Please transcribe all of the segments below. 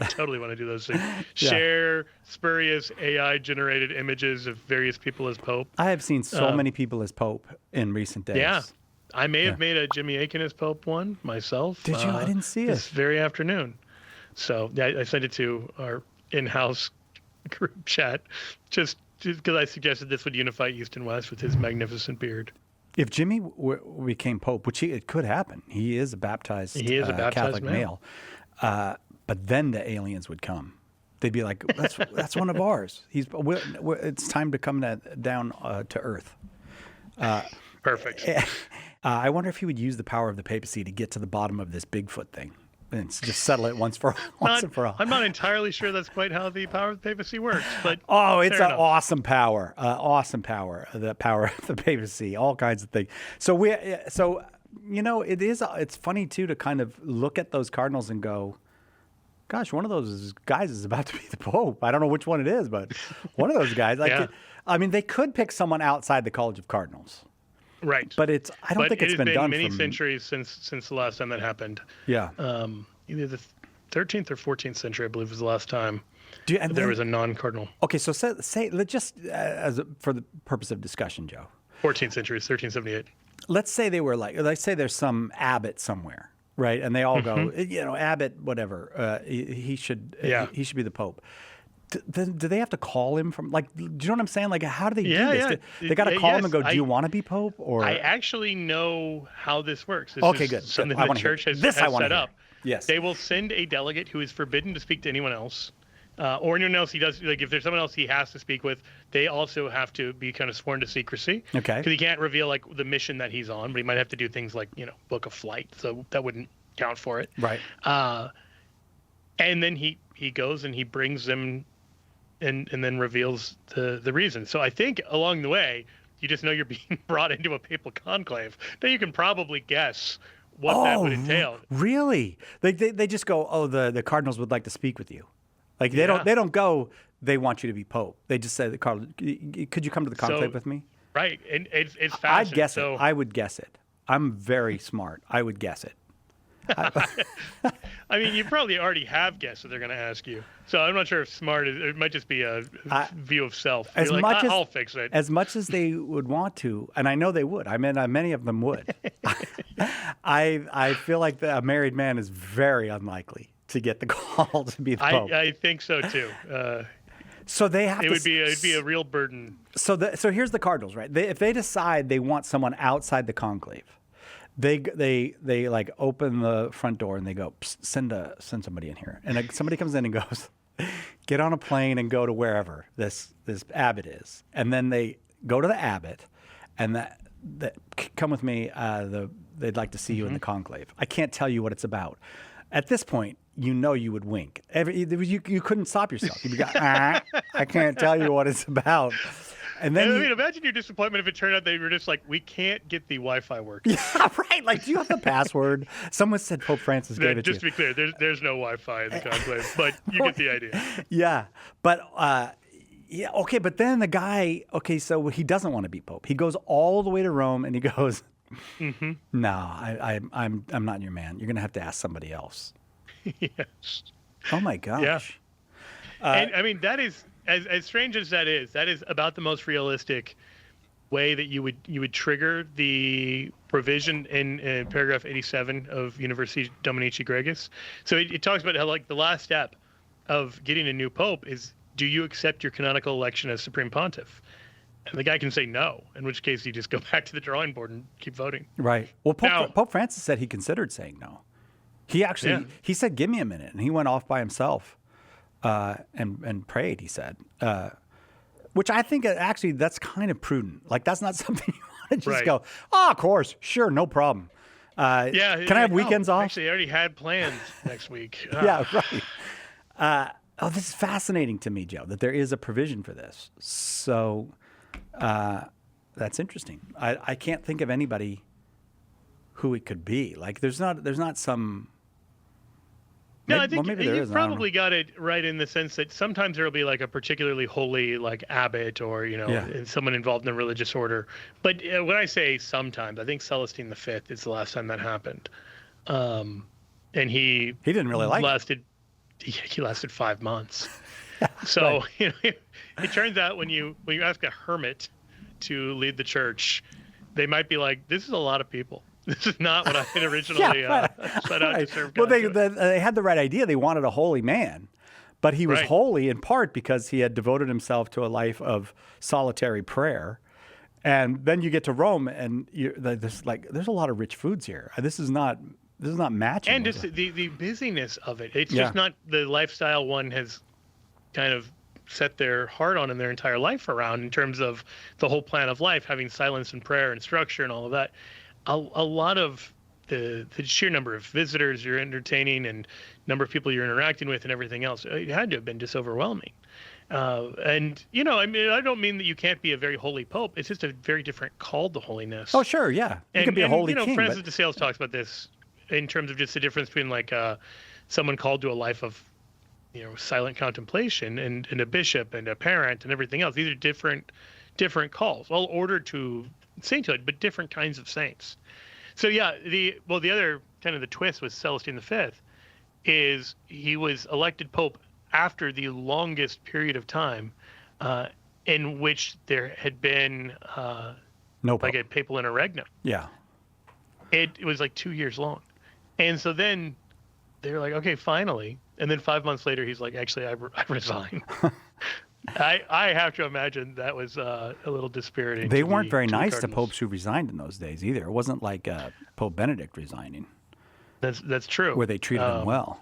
totally want to do those things. Share spurious AI-generated images of various people as Pope. I have seen so many people as Pope in recent days. Yeah. I may have made a Jimmy Akin as Pope one myself. Did you? I didn't see it. This very afternoon. So I sent it to our in-house group chat just because I suggested this would unify East and West with his magnificent beard. If Jimmy became Pope, which it could happen, he is a baptized, Catholic male. But then the aliens would come. They'd be like, "That's one of ours. It's time to come down to Earth." Perfect. I wonder if he would use the power of the papacy to get to the bottom of this Bigfoot thing and just settle it once and for all. I'm not entirely sure that's quite how the power of the papacy works, but it's an awesome power. Awesome power. The power of the papacy. All kinds of things. So it's funny too to kind of look at those cardinals and go, gosh, one of those guys is about to be the Pope. I don't know which one it is, but one of those guys. They could pick someone outside the College of Cardinals. Right. But I don't think it's been done many centuries since the last time that happened. Yeah. Either the 13th or 14th century, I believe, was the last time there was a non-cardinal. Okay, so say let's just for the purpose of discussion, Joe. 14th century is 1378. Let's say let's say there's some abbot somewhere, right? And they all go, abbot, whatever. He should be the Pope. Do they have to call him from, do you know what I'm saying? Like, how do they do this? They got to call him and go, do you want to be Pope? Or I actually know how this works. This okay, is good. Something the church has set up. Yes. They will send a delegate who is forbidden to speak to anyone else. Or anyone else he does, like if there's someone else he has to speak with, they also have to be kind of sworn to secrecy. Okay. Because he can't reveal like the mission that he's on, but he might have to do things like, book a flight. So that wouldn't count for it. Right. And then he goes and he brings them and then reveals the reason. So I think along the way, you just know you're being brought into a papal conclave. Now you can probably guess what that would entail. Really? They just go, the cardinals would like to speak with you. Like they don't go, they want you to be Pope. They just say, Cardinal, could you come to the conclave with me? Right. And it's fascinating. I'd guess it. I would guess it. I'm very smart. I would guess it. I mean, you probably already have guessed that they're going to ask you. So I'm not sure if smart is. It might just be a view of self. I'll fix it. As much as they would want to, and I know they would. I mean, many of them would. I feel like a married man is very unlikely to get the call to be the Pope. I think so too. So they have. It'd be a real burden. So here's the Cardinals, right? If they decide they want someone outside the conclave. They like open the front door and they go, send somebody in here, and somebody comes in and goes, get on a plane and go to wherever this abbot is, and then they go to the abbot, and that come with me. They'd like to see you in the conclave. I can't tell you what it's about. At this point, you would wink. You couldn't stop yourself. You'd be like, I can't tell you what it's about. And then imagine your disappointment if it turned out they were just like, we can't get the Wi-Fi working. Yeah, right. Like, do you have the password? Someone said Pope Francis gave it to you. Just to be clear, there's no Wi-Fi in the conclave, but you get the idea. Yeah, but okay. But then the guy, so he doesn't want to be Pope. He goes all the way to Rome, and he goes, "No, I'm not your man. You're gonna have to ask somebody else." Yes. Oh my gosh. Yeah. And I mean, that is. As strange as that is about the most realistic way that you would trigger the provision in paragraph 87 of Universi Dominici Gregis. So it talks about how like the last step of getting a new pope is, do you accept your canonical election as supreme pontiff? And the guy can say no, in which case you just go back to the drawing board and keep voting. Right. Well, Pope Francis said he considered saying no. He actually he said, "Give me a minute," and he went off by himself. And prayed, he said, which I think actually that's kind of prudent. Like, that's not something you want to just go, of course, sure, no problem. Can I have weekends off? Actually, I already had plans next week. Yeah, right. This is fascinating to me, Joe, that there is a provision for this. So that's interesting. I can't think of anybody who it could be. Like, there's not some... No, I think you probably got it right in the sense that sometimes there will be like a particularly holy like abbot or, someone involved in a religious order. But when I say sometimes, I think Celestine V is the last time that happened. And he didn't really like lasted he lasted 5 months. So right. It turns out when you ask a hermit to lead the church, they might be like, this is a lot of people. This is not what I had originally set out to serve God. Well, they had the right idea. They wanted a holy man, but he was holy in part because he had devoted himself to a life of solitary prayer. And then you get to Rome, and there's a lot of rich foods here. This is not matching. And just the busyness of it. It's just not the lifestyle one has kind of set their heart on in their entire life around, in terms of the whole plan of life, having silence and prayer and structure and all of that. A lot of the sheer number of visitors you're entertaining and number of people you're interacting with and everything else, it had to have been just overwhelming. And, I don't mean that you can't be a very holy pope. It's just a very different call to holiness. Oh, sure, yeah. You can be a holy king. Francis de Sales talks about this in terms of just the difference between like someone called to a life of, silent contemplation and a bishop and a parent and everything else. These are different calls, all ordered to sainthood, but different kinds of saints. So the other kind of the twist with Celestine V is he was elected pope after the longest period of time in which there had been like a papal interregnum. Yeah. It was like 2 years long. And so then they were like, okay, finally. And then 5 months later, he's like, actually, I resign. I have to imagine that was a little dispiriting. They weren't very nice to popes who resigned in those days either. It wasn't like Pope Benedict resigning. That's true. Where they treated him well.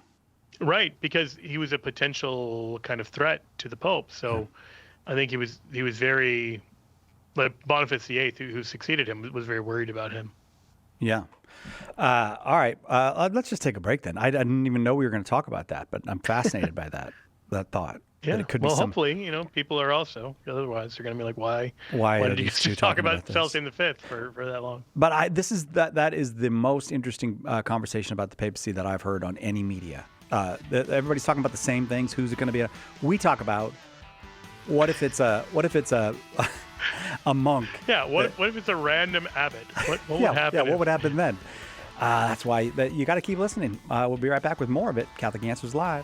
Right, because he was a potential kind of threat to the Pope. So I think he was very, like Boniface VIII, who succeeded him, was very worried about him. Yeah. All right. Let's just take a break then. I didn't even know we were going to talk about that, but I'm fascinated by that thought. Yeah. It could well, be hopefully, people are also. Otherwise, they're going to be like, why did you just talk about Celestine V for that long? But that is the most interesting conversation about the papacy that I've heard on any media. Everybody's talking about the same things. Who's it going to be? We talk about what if it's a a monk? Yeah. What if it's a random abbot? What would happen? Yeah. What would happen then? That's why you got to keep listening. We'll be right back with more of it. Catholic Answers Live.